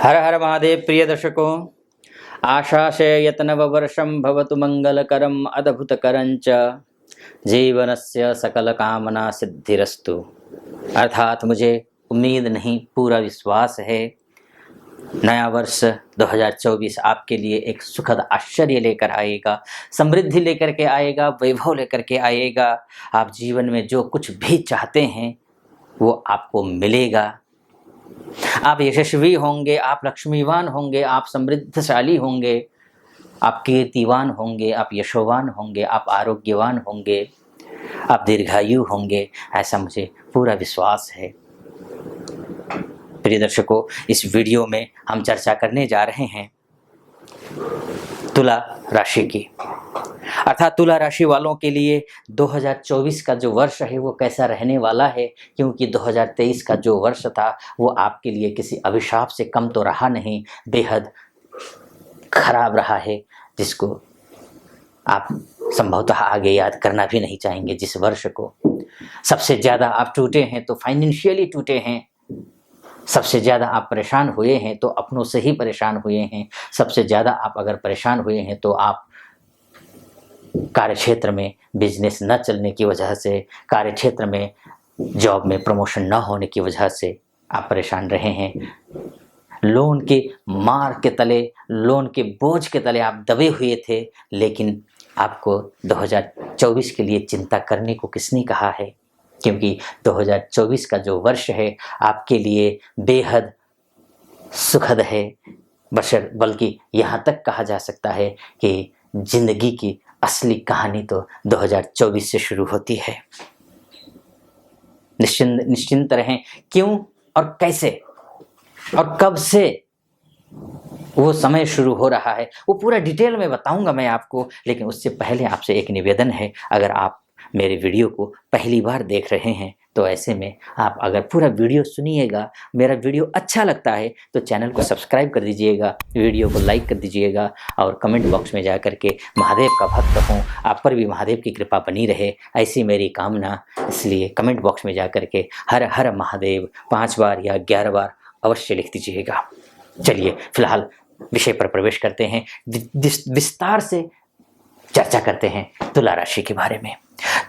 हर हर महादेव। प्रिय दर्शकों, आशासे यत्नववर्षं भवतु मंगलकरम अद्भुतकरंच जीवनस्य सकल कामना सिद्धिरस्तु। अर्थात मुझे उम्मीद नहीं, पूरा विश्वास है नया वर्ष 2024 आपके लिए एक सुखद आश्चर्य लेकर आएगा, समृद्धि लेकर के आएगा, वैभव लेकर के आएगा। आप जीवन में जो कुछ भी चाहते हैं वो आपको मिलेगा। आप यशस्वी होंगे, आप लक्ष्मीवान होंगे, आप समृद्धशाली होंगे, आप कीर्तिवान होंगे, आप यशोवान होंगे, आप आरोग्यवान होंगे, आप दीर्घायु होंगे, ऐसा मुझे पूरा विश्वास है। प्रिय दर्शकों, इस वीडियो में हम चर्चा करने जा रहे हैं तुला राशि की। अर्थात तुला राशि वालों के लिए 2024 का जो वर्ष है वो कैसा रहने वाला है, क्योंकि 2023 का जो वर्ष था वो आपके लिए किसी अभिशाप से कम तो रहा नहीं, बेहद खराब रहा है, जिसको आप संभवतः आगे याद करना भी नहीं चाहेंगे। जिस वर्ष को सबसे ज़्यादा आप टूटे हैं तो फाइनेंशियली टूटे हैं, सबसे ज़्यादा आप परेशान हुए हैं तो अपनों से ही परेशान हुए हैं, सबसे ज़्यादा आप अगर परेशान हुए हैं तो आप कार्यक्षेत्र में बिजनेस न चलने की वजह से, कार्यक्षेत्र में जॉब में प्रमोशन न होने की वजह से आप परेशान रहे हैं। लोन के मार के तले, लोन के बोझ के तले आप दबे हुए थे, लेकिन आपको 2024 के लिए चिंता करने को किसने कहा है? क्योंकि 2024 का जो वर्ष है आपके लिए बेहद सुखद है। बल्कि यहाँ तक कहा जा सकता है कि जिंदगी की असली कहानी तो 2024 से शुरू होती है। निश्चिंत रहें। क्यों और कैसे और कब से वो समय शुरू हो रहा है वो पूरा डिटेल में बताऊंगा मैं आपको, लेकिन उससे पहले आपसे एक निवेदन है। अगर आप मेरे वीडियो को पहली बार देख रहे हैं तो ऐसे में आप अगर पूरा वीडियो सुनिएगा, मेरा वीडियो अच्छा लगता है तो चैनल को सब्सक्राइब कर दीजिएगा, वीडियो को लाइक कर दीजिएगा और कमेंट बॉक्स में जा कर के महादेव का भक्त हूँ, आप पर भी महादेव की कृपा बनी रहे, ऐसी मेरी कामना। इसलिए कमेंट बॉक्स में जा कर के हर हर महादेव 5 बार या 11 बार अवश्य लिख दीजिएगा। चलिए फिलहाल विषय पर प्रवेश करते हैं, विस्तार से चर्चा करते हैं तुला राशि के बारे में।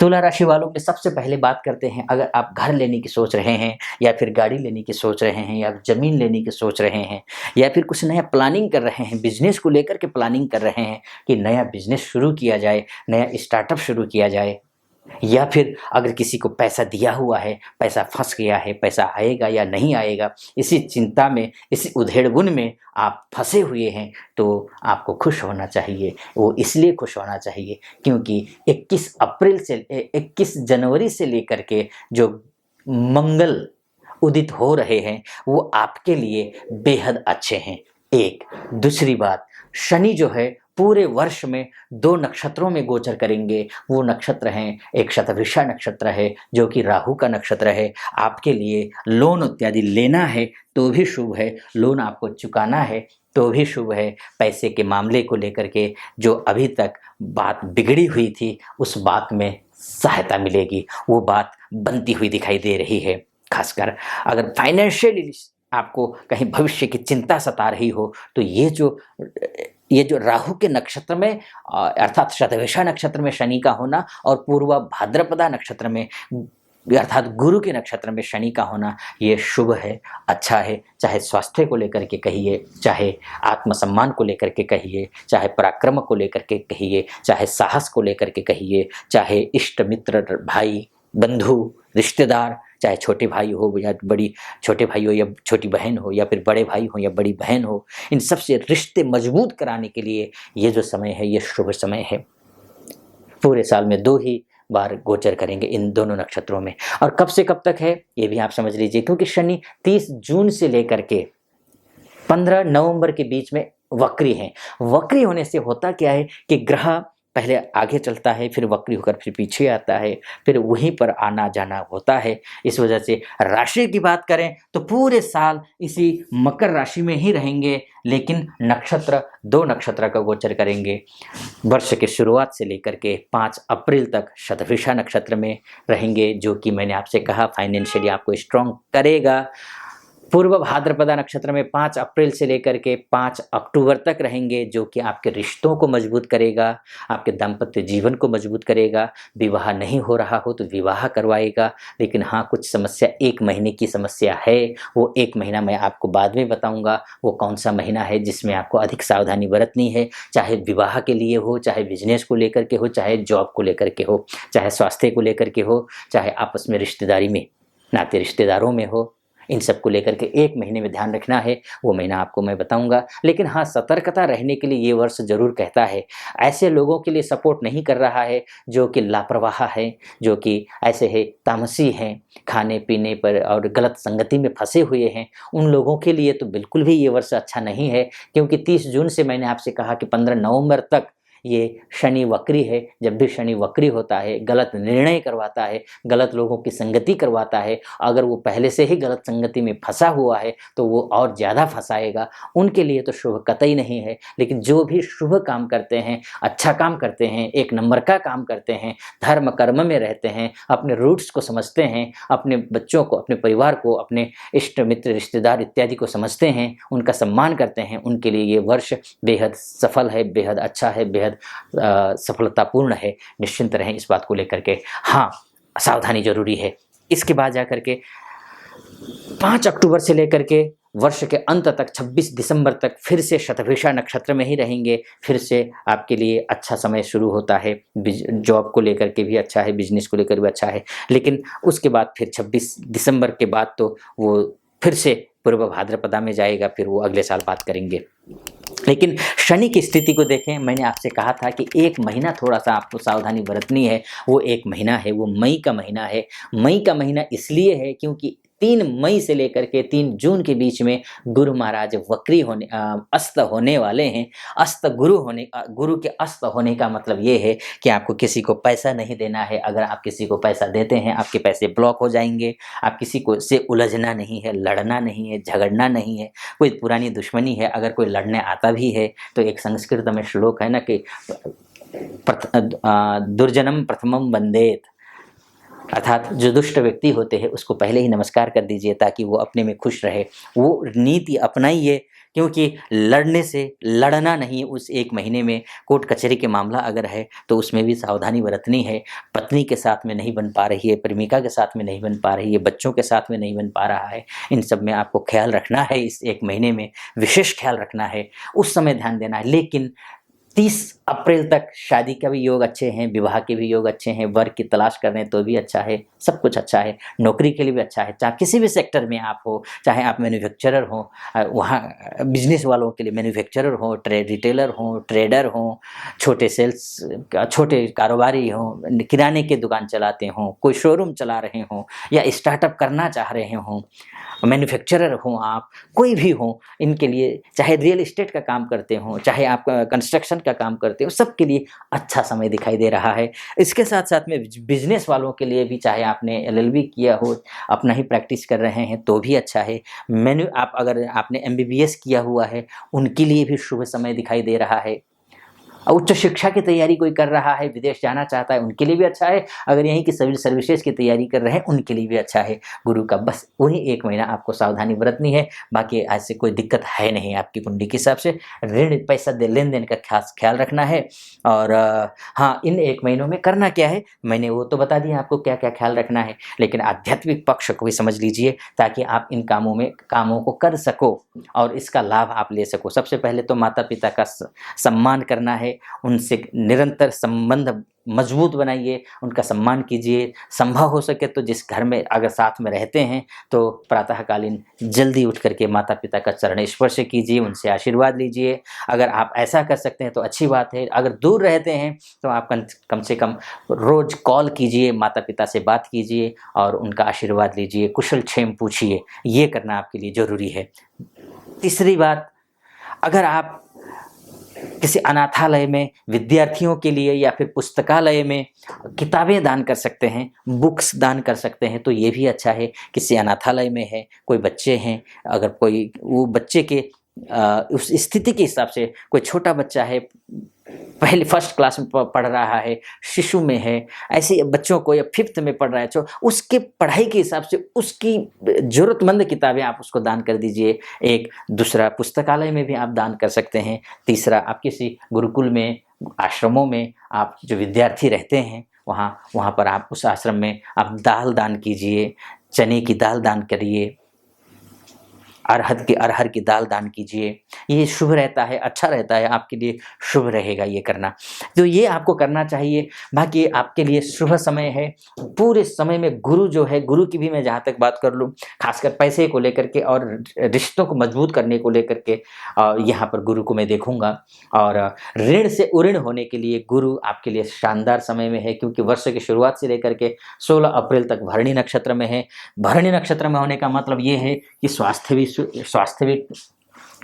तुला राशि वालों के सबसे पहले बात करते हैं, अगर आप घर लेने की सोच रहे हैं या फिर गाड़ी लेने की सोच रहे हैं या ज़मीन लेने की सोच रहे हैं या फिर कुछ नया प्लानिंग कर रहे हैं, बिजनेस को लेकर के प्लानिंग कर रहे हैं कि नया बिजनेस शुरू किया जाए, नया स्टार्टअप शुरू किया जाए, या फिर अगर किसी को पैसा दिया हुआ है, पैसा फंस गया है, पैसा आएगा या नहीं आएगा, इसी चिंता में, इसी उधेड़बुन में आप फंसे हुए हैं, तो आपको खुश होना चाहिए। वो इसलिए खुश होना चाहिए क्योंकि 21 जनवरी से लेकर के जो मंगल उदित हो रहे हैं वो आपके लिए बेहद अच्छे हैं। एक दूसरी बात, शनि जो है पूरे वर्ष में 2 नक्षत्रों में गोचर करेंगे। वो नक्षत्र हैं, एक शतभिषा नक्षत्र है जो कि राहु का नक्षत्र है। आपके लिए लोन इत्यादि लेना है तो भी शुभ है, लोन आपको चुकाना है तो भी शुभ है। पैसे के मामले को लेकर के जो अभी तक बात बिगड़ी हुई थी उस बात में सहायता मिलेगी, वो बात बनती हुई दिखाई दे रही है। खासकर अगर फाइनेंशियली आपको कहीं भविष्य की चिंता सता रही हो तो ये जो राहु के नक्षत्र में अर्थात शतभिषा नक्षत्र में शनि का होना और पूर्वा भाद्रपदा नक्षत्र में अर्थात गुरु के नक्षत्र में शनि का होना, ये शुभ है, अच्छा है। चाहे स्वास्थ्य को लेकर के कहिए, चाहे आत्मसम्मान को लेकर के कहिए, चाहे पराक्रम को लेकर के कहिए, चाहे साहस को लेकर के कहिए, चाहे इष्ट मित्र, भाई, बंधु, रिश्तेदार, चाहे छोटे भाई हो या छोटे भाई हो या छोटी बहन हो या फिर बड़े भाई हो या बड़ी बहन हो, इन सब से रिश्ते मजबूत कराने के लिए ये जो समय है ये शुभ समय है। पूरे साल में 2 ही बार गोचर करेंगे इन दोनों नक्षत्रों में। और कब से कब तक है ये भी आप समझ लीजिए, क्योंकि शनि 30 जून से लेकर के 15 नवंबर के बीच में वक्री हैं। वक्री होने से होता क्या है कि ग्रह पहले आगे चलता है, फिर वक्री होकर फिर पीछे आता है, फिर वहीं पर आना जाना होता है। इस वजह से राशि की बात करें तो पूरे साल इसी मकर राशि में ही रहेंगे, लेकिन 2 नक्षत्र का गोचर करेंगे। वर्ष के शुरुआत से लेकर के 5 अप्रैल तक शतभिषा नक्षत्र में रहेंगे, जो कि मैंने आपसे कहा फाइनेंशियली आपको स्ट्रॉन्ग करेगा। पूर्व भाद्रपदा नक्षत्र में 5 अप्रैल से लेकर के 5 अक्टूबर तक रहेंगे, जो कि आपके रिश्तों को मजबूत करेगा, आपके दाम्पत्य जीवन को मजबूत करेगा। विवाह नहीं हो रहा हो तो विवाह करवाएगा। लेकिन हाँ, कुछ समस्या 1 महीने की समस्या है, वो 1 महीना मैं आपको बाद में बताऊंगा वो कौन सा महीना है जिसमें आपको अधिक सावधानी बरतनी है, चाहे विवाह के लिए हो, चाहे बिजनेस को लेकर के हो, चाहे जॉब को लेकर के हो, चाहे स्वास्थ्य को लेकर के हो, चाहे आपस में रिश्तेदारी में, नाते रिश्तेदारों में हो। इन सब को लेकर के 1 महीने में ध्यान रखना है, वो महीना आपको मैं बताऊंगा। लेकिन हाँ, सतर्कता रहने के लिए ये वर्ष ज़रूर कहता है। ऐसे लोगों के लिए सपोर्ट नहीं कर रहा है जो कि लापरवाह है, जो कि ऐसे है तामसी हैं, खाने पीने पर और गलत संगति में फंसे हुए हैं। उन लोगों के लिए तो बिल्कुल भी ये वर्ष अच्छा नहीं है, क्योंकि 30 जून से मैंने आपसे कहा कि 15 नवंबर तक ये शनि वक्री है। जब भी शनि वक्री होता है, गलत निर्णय करवाता है, गलत लोगों की संगति करवाता है। अगर वो पहले से ही गलत संगति में फंसा हुआ है तो वो और ज़्यादा फंसाएगा। उनके लिए तो शुभ कतई नहीं है। लेकिन जो भी शुभ काम करते हैं, अच्छा काम करते हैं, 1 नंबर का काम करते हैं, धर्म कर्म में रहते हैं, अपने रूट्स को समझते हैं, अपने बच्चों को, अपने परिवार को, अपने इष्ट मित्र रिश्तेदार इत्यादि को समझते हैं, उनका सम्मान करते हैं, उनके लिए ये वर्ष बेहद सफल है, बेहद अच्छा है, बेहद सफलतापूर्ण है। निश्चिंत रहें इस बात को लेकर के। हाँ, सावधानी जरूरी है। इसके बाद जाकर के 5 अक्टूबर से लेकर के वर्ष के अंत तक 26 दिसंबर तक फिर से शतभिषा नक्षत्र में ही रहेंगे। फिर से आपके लिए अच्छा समय शुरू होता है। जॉब को लेकर के भी अच्छा है, बिजनेस को लेकर भी अच्छा है। लेकिन उसके बाद फिर 26 दिसंबर के बाद तो वो फिर से पूर्व भाद्रपदा में जाएगा, फिर वो अगले साल बात करेंगे। लेकिन शनि की स्थिति को देखें, मैंने आपसे कहा था कि 1 महीना थोड़ा सा आपको सावधानी बरतनी है। वो 1 महीना है, वो मई का महीना है। मई का महीना इसलिए है क्योंकि 3 मई से लेकर के 3 जून के बीच में गुरु महाराज वक्री होने अस्त होने वाले हैं। अस्त गुरु के अस्त होने का मतलब ये है कि आपको किसी को पैसा नहीं देना है। अगर आप किसी को पैसा देते हैं, आपके पैसे ब्लॉक हो जाएंगे। आप किसी को से उलझना नहीं है, लड़ना नहीं है, झगड़ना नहीं है, कोई पुरानी दुश्मनी है। अगर कोई लड़ने आता भी है तो एक संस्कृत में श्लोक है ना कि दुर्जनम प्रथमम वंदेत, अर्थात जो दुष्ट व्यक्ति होते हैं उसको पहले ही नमस्कार कर दीजिए ताकि वो अपने में खुश रहे। वो नीति अपनाइए, क्योंकि लड़ने से लड़ना नहीं। उस 1 महीने में कोर्ट कचहरी के मामला अगर है तो उसमें भी सावधानी बरतनी है। पत्नी के साथ में नहीं बन पा रही है, प्रेमिका के साथ में नहीं बन पा रही है, बच्चों के साथ में नहीं बन पा रहा है, इन सब में आपको ख्याल रखना है। इस 1 महीने में विशेष ख्याल रखना है, उस समय ध्यान देना है। लेकिन 30 अप्रैल तक शादी का भी योग अच्छे हैं, विवाह के भी योग अच्छे हैं, वर्क की तलाश कर रहे हैं तो भी अच्छा है, सब कुछ अच्छा है। नौकरी के लिए भी अच्छा है, चाहे किसी भी सेक्टर में आप हो, चाहे आप मैन्युफैक्चरर हो, वहाँ बिजनेस वालों के लिए मैन्युफैक्चरर हो, रिटेलर हो, ट्रेडर हो, छोटे कारोबारी हो, किराने की दुकान चलाते हों, कोई शोरूम चला रहे हों या स्टार्टअप करना चाह रहे हों, मैन्युफैक्चरर हों, आप कोई भी हों, इनके लिए, चाहे रियल एस्टेट का काम करते हों, चाहे आप कंस्ट्रक्शन का काम करते हो, सबके लिए अच्छा समय दिखाई दे रहा है। इसके साथ साथ में बिजनेस वालों के लिए भी, चाहे आपने LLB किया हो, अपना ही प्रैक्टिस कर रहे हैं तो भी अच्छा है। अगर आपने MBBS किया हुआ है उनके लिए भी शुभ समय दिखाई दे रहा है। उच्च शिक्षा की तैयारी कोई कर रहा है, विदेश जाना चाहता है, उनके लिए भी अच्छा है। अगर यहीं की सिविल सर्विसेज की तैयारी कर रहे हैं उनके लिए भी अच्छा है। गुरु का बस वही 1 महीना आपको सावधानी बरतनी है, बाकी ऐसे कोई दिक्कत है नहीं आपकी कुंडली के हिसाब से। ऋण पैसा लेन देन का खास ख्याल रखना है। और हाँ, इन 1 महीनों में करना क्या है मैंने वो तो बता दिया आपको क्या क्या ख्याल रखना है। लेकिन आध्यात्मिक पक्ष को भी समझ लीजिए ताकि आप इन कामों को कर सको और इसका लाभ आप ले सको। सबसे पहले तो माता पिता का सम्मान करना है, उनसे निरंतर संबंध मजबूत बनाइए, उनका सम्मान कीजिए। संभव हो सके तो जिस घर में अगर साथ में रहते हैं तो प्रातःकालीन जल्दी उठ करके माता पिता का चरण स्पर्श कीजिए, उनसे आशीर्वाद लीजिए। अगर आप ऐसा कर सकते हैं तो अच्छी बात है। अगर दूर रहते हैं तो आप कम से कम रोज कॉल कीजिए, माता पिता से बात कीजिए और उनका आशीर्वाद लीजिए, कुशल क्षेम पूछिए। ये करना आपके लिए जरूरी है। तीसरी बात, अगर आप किसी अनाथालय में विद्यार्थियों के लिए या फिर पुस्तकालय में किताबें दान कर सकते हैं, बुक्स दान कर सकते हैं तो ये भी अच्छा है। किसी अनाथालय में है, कोई बच्चे हैं, अगर कोई वो बच्चे के उस स्थिति के हिसाब से, कोई छोटा बच्चा है पहले फर्स्ट क्लास में पढ़ रहा है, शिशु में है, ऐसे बच्चों को या फिफ्थ में पढ़ रहा है, तो उसके पढ़ाई के हिसाब से उसकी ज़रूरतमंद किताबें आप उसको दान कर दीजिए। एक दूसरा, पुस्तकालय में भी आप दान कर सकते हैं। तीसरा, आप किसी गुरुकुल में, आश्रमों में आप जो विद्यार्थी रहते हैं वहाँ वहाँ पर आप उस आश्रम में आप दाल दान कीजिए, चने की दाल दान करिए, अरहर की दाल दान कीजिए। ये शुभ रहता है, अच्छा रहता है, आपके लिए शुभ रहेगा ये करना। तो ये आपको करना चाहिए। बाकी आपके लिए शुभ समय है। पूरे समय में गुरु जो है, गुरु की भी मैं जहाँ तक बात कर लूँ, खासकर पैसे को लेकर के और रिश्तों को मजबूत करने को लेकर के यहाँ पर गुरु को मैं देखूंगा। और ऋण से उऋण होने के लिए गुरु आपके लिए शानदार समय में है, क्योंकि वर्ष की शुरुआत से लेकर के 16 अप्रैल तक भरणी नक्षत्र में है। भरणी नक्षत्र में होने का मतलब ये है कि स्वास्थ्य भी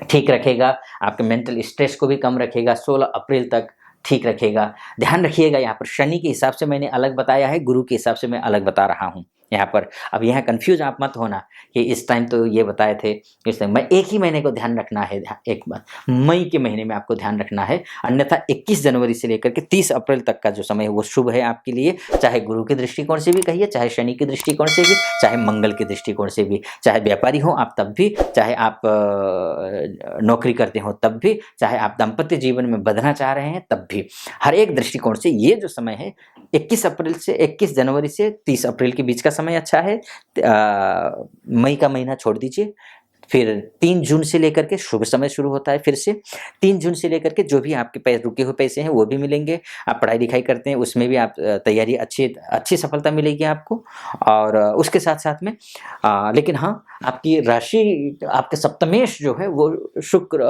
ठीक रखेगा, आपके मेंटल स्ट्रेस को भी कम रखेगा, 16 अप्रैल तक ठीक रखेगा। ध्यान रखिएगा, यहाँ पर शनि के हिसाब से मैंने अलग बताया है, गुरु के हिसाब से मैं अलग बता रहा हूँ यहाँ पर। अब यहाँ कंफ्यूज आप मत होना कि इस टाइम तो ये बताए थे, इस टाइम मैं एक ही महीने को ध्यान रखना है। एक बार मई के महीने में आपको ध्यान रखना है, अन्यथा 21 जनवरी से लेकर के 30 अप्रैल तक का जो समय है वो शुभ है आपके लिए। चाहे गुरु के दृष्टिकोण से भी कहिए, चाहे शनि के दृष्टिकोण से भी, चाहे मंगल के दृष्टिकोण से भी, चाहे व्यापारी हो आप तब भी, चाहे आप नौकरी करते हो तब भी, चाहे आप दाम्पत्य जीवन में बंधना चाह रहे हैं तब भी, हर एक दृष्टिकोण से ये जो समय है 21 जनवरी से 30 अप्रैल के बीच का समय अच्छा है। मई का महीना छोड़ दीजिए, फिर 3 जून से लेकर के शुभ समय शुरू होता है। फिर से 3 जून से लेकर के जो भी आपके रुके हुए पैसे हैं वो भी मिलेंगे। आप पढ़ाई लिखाई करते हैं उसमें भी आप तैयारी अच्छी सफलता मिलेगी आपको। और उसके साथ साथ में लेकिन हाँ, आपकी राशि, आपके सप्तमेश जो है वो शुक्र,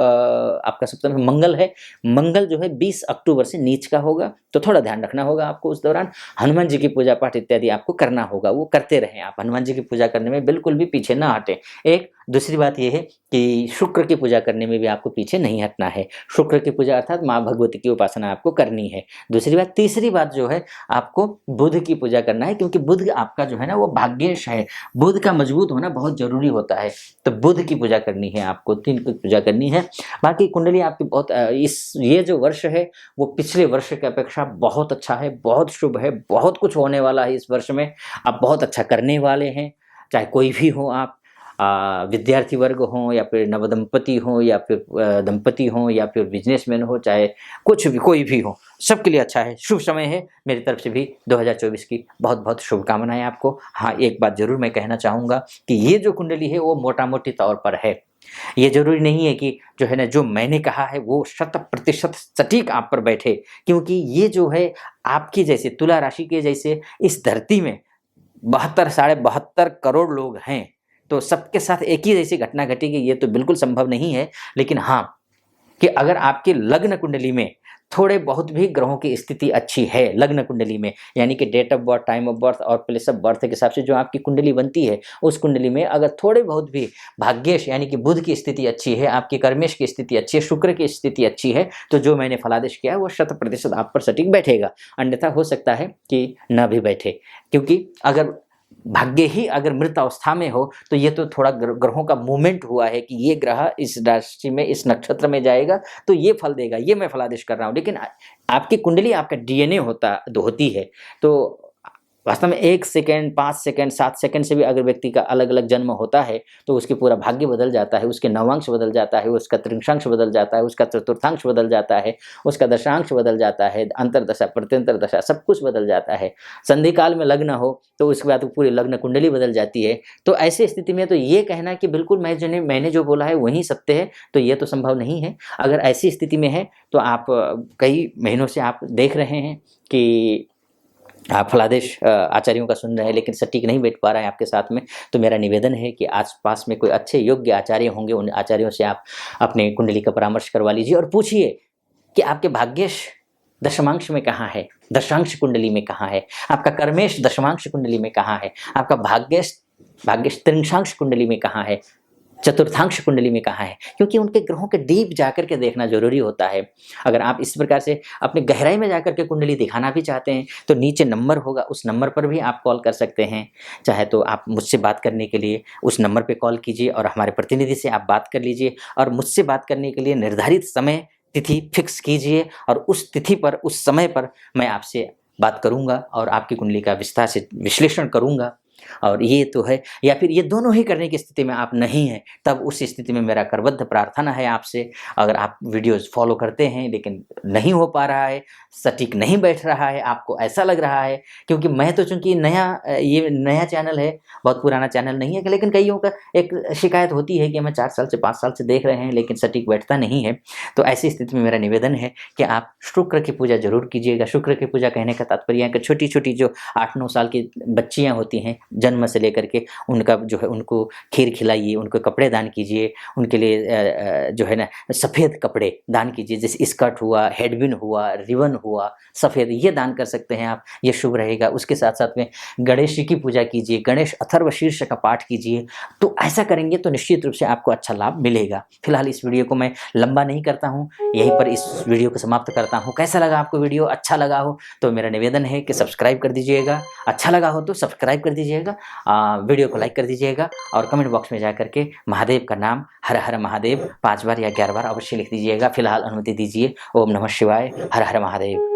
आपका सप्तम मंगल है। मंगल जो है 20 अक्टूबर से नीच का होगा, तो थोड़ा ध्यान रखना होगा आपको उस दौरान। हनुमान जी की पूजा पाठ इत्यादि आपको करना होगा, वो करते रहें आप। हनुमान जी की पूजा करने में बिल्कुल भी पीछे ना हटें। एक दूसरी बात यह है कि शुक्र की पूजा करने में भी आपको पीछे नहीं हटना है। शुक्र की पूजा अर्थात माँ भगवती की उपासना आपको करनी है। दूसरी बात, तीसरी बात जो है, आपको बुध की पूजा करना है, क्योंकि बुध आपका जो है ना वो भाग्येश है। बुध का मजबूत होना बहुत जरूरी होता है, तो बुध की पूजा करनी है आपको, 3 की पूजा करनी है। बाकी कुंडली आपकी बहुत ये जो वर्ष है वो पिछले वर्ष की अपेक्षा बहुत अच्छा है, बहुत शुभ है, बहुत कुछ होने वाला है इस वर्ष में। आप बहुत अच्छा करने वाले हैं, चाहे कोई भी हो आप, विद्यार्थी वर्ग हों या फिर नवदंपति हों या फिर दंपति हों या फिर बिजनेसमैन हो, चाहे कुछ भी कोई भी हो, सबके लिए अच्छा है, शुभ समय है। मेरी तरफ से भी 2024 की बहुत बहुत शुभकामनाएं आपको। हाँ, एक बात जरूर मैं कहना चाहूँगा कि ये जो कुंडली है वो मोटा मोटी तौर पर है। ये जरूरी नहीं है कि जो है ना जो मैंने कहा है वो 100% सटीक आप पर बैठे, क्योंकि ये जो है आपकी जैसे तुला राशि के जैसे इस धरती में 72-72 करोड़ लोग हैं, तो सबके साथ एक ही जैसी घटना घटेगी ये तो बिल्कुल संभव नहीं है। लेकिन हाँ, कि अगर आपकी लग्न कुंडली में थोड़े बहुत भी ग्रहों की स्थिति अच्छी है, लग्न कुंडली में, यानी कि date of birth, time of birth और प्लेस ऑफ बर्थ के हिसाब से जो आपकी कुंडली बनती है, उस कुंडली में अगर थोड़े बहुत भी भाग्येश यानी कि बुध की स्थिति अच्छी है, आपकी कर्मेश की स्थिति अच्छी है, शुक्र की स्थिति अच्छी है, तो जो मैंने फलादेश किया है वो 100% आप पर सटीक बैठेगा। अन्यथा हो सकता है कि न भी बैठे, क्योंकि अगर भाग्य ही अगर मृत अवस्था में हो तो ये तो थोड़ा ग्रहों का मूवमेंट हुआ है कि ये ग्रह इस राशि में, इस नक्षत्र में जाएगा तो ये फल देगा, ये मैं फलादेश कर रहा हूँ। लेकिन आपकी कुंडली आपका डीएनए होती है, तो वास्तव में 1 सेकेंड, 5 सेकेंड, 7 सेकेंड से भी अगर व्यक्ति का अलग अलग जन्म होता है तो उसके पूरा भाग्य बदल जाता है, उसके नवांश बदल जाता है, उसका त्रिंशांश बदल जाता है, उसका चतुर्थांश बदल जाता है, उसका दशांश बदल जाता है, अंतरदशा प्रत्यंतर दशा सब कुछ बदल जाता है। संधि काल में लग्न हो तो उसके बाद पूरी लग्न कुंडली बदल जाती है। तो ऐसी स्थिति में तो ये कहना कि बिल्कुल मैंने जो बोला है वही सत्य है, तो ये तो संभव नहीं है। अगर ऐसी स्थिति में है तो आप कई महीनों से आप देख रहे हैं कि आप फलादेश आचार्यों का सुन रहे हैं लेकिन सटीक नहीं बैठ पा रहा है आपके साथ में, तो मेरा निवेदन है कि आसपास में कोई अच्छे योग्य आचार्य होंगे, उन आचार्यों से आप अपने कुंडली का परामर्श करवा लीजिए और पूछिए कि आपके भाग्येश दशमांश में कहाँ है, दशांश कुंडली में कहाँ है, आपका कर्मेश दशमांश कुंडली में कहाँ है, आपका भाग्येश त्रिंशांश कुंडली में कहाँ है, चतुर्थांश कुंडली में कहाँ है, क्योंकि उनके ग्रहों के डीप जाकर के देखना जरूरी होता है। अगर आप इस प्रकार से अपने गहराई में जाकर के कुंडली दिखाना भी चाहते हैं तो नीचे नंबर होगा, उस नंबर पर भी आप कॉल कर सकते हैं। चाहे तो आप मुझसे बात करने के लिए उस नंबर पे कॉल कीजिए और हमारे प्रतिनिधि से आप बात कर लीजिए, और मुझसे बात करने के लिए निर्धारित समय तिथि फिक्स कीजिए और उस तिथि पर, उस समय पर मैं आपसे बात करूँगा और आपकी कुंडली का विस्तार से विश्लेषण करूँगा। और ये तो है, या फिर ये दोनों ही करने की स्थिति में आप नहीं हैं, तब उस स्थिति में मेरा करबद्ध प्रार्थना है आपसे, अगर आप वीडियोज़ फ़ॉलो करते हैं लेकिन नहीं हो पा रहा है, सटीक नहीं बैठ रहा है, आपको ऐसा लग रहा है, क्योंकि मैं तो चूँकि ये नया चैनल है, बहुत पुराना चैनल नहीं है, लेकिन कइयों का एक शिकायत होती है कि हमें 4 साल से 5 साल से देख रहे हैं लेकिन सटीक बैठता नहीं है। तो ऐसी स्थिति में मेरा निवेदन है कि आप शुक्र की पूजा ज़रूर कीजिएगा। शुक्र की पूजा कहने का तात्पर्य है कि छोटी-छोटी जो 8-9 साल की बच्चियाँ होती हैं, जन्म से लेकर के उनका जो है, उनको खीर खिलाइए, उनको कपड़े दान कीजिए, उनके लिए जो है ना सफ़ेद कपड़े दान कीजिए, जैसे स्कर्ट हुआ, हेडबिन हुआ, रिबन हुआ, सफ़ेद, ये दान कर सकते हैं आप, ये शुभ रहेगा। उसके साथ-साथ में गणेश जी की पूजा कीजिए, गणेश अथर्वशीर्ष का पाठ कीजिए, तो ऐसा करेंगे तो निश्चित रूप से आपको अच्छा लाभ मिलेगा। फिलहाल इस वीडियो को मैं लंबा नहीं करता हूँ, यहीं पर इस वीडियो को समाप्त करता हूँ। कैसा लगा आपको वीडियो? अच्छा लगा हो तो मेरा निवेदन है कि सब्सक्राइब कर दीजिएगा, अच्छा लगा हो तो सब्सक्राइब कर दीजिएगा, वीडियो को लाइक कर दीजिएगा और कमेंट बॉक्स में जाकर के महादेव का नाम हर हर महादेव 5 बार या 11 बार अवश्य लिख दीजिएगा। फिलहाल अनुमति दीजिए। ओम नमः शिवाय, हर हर महादेव।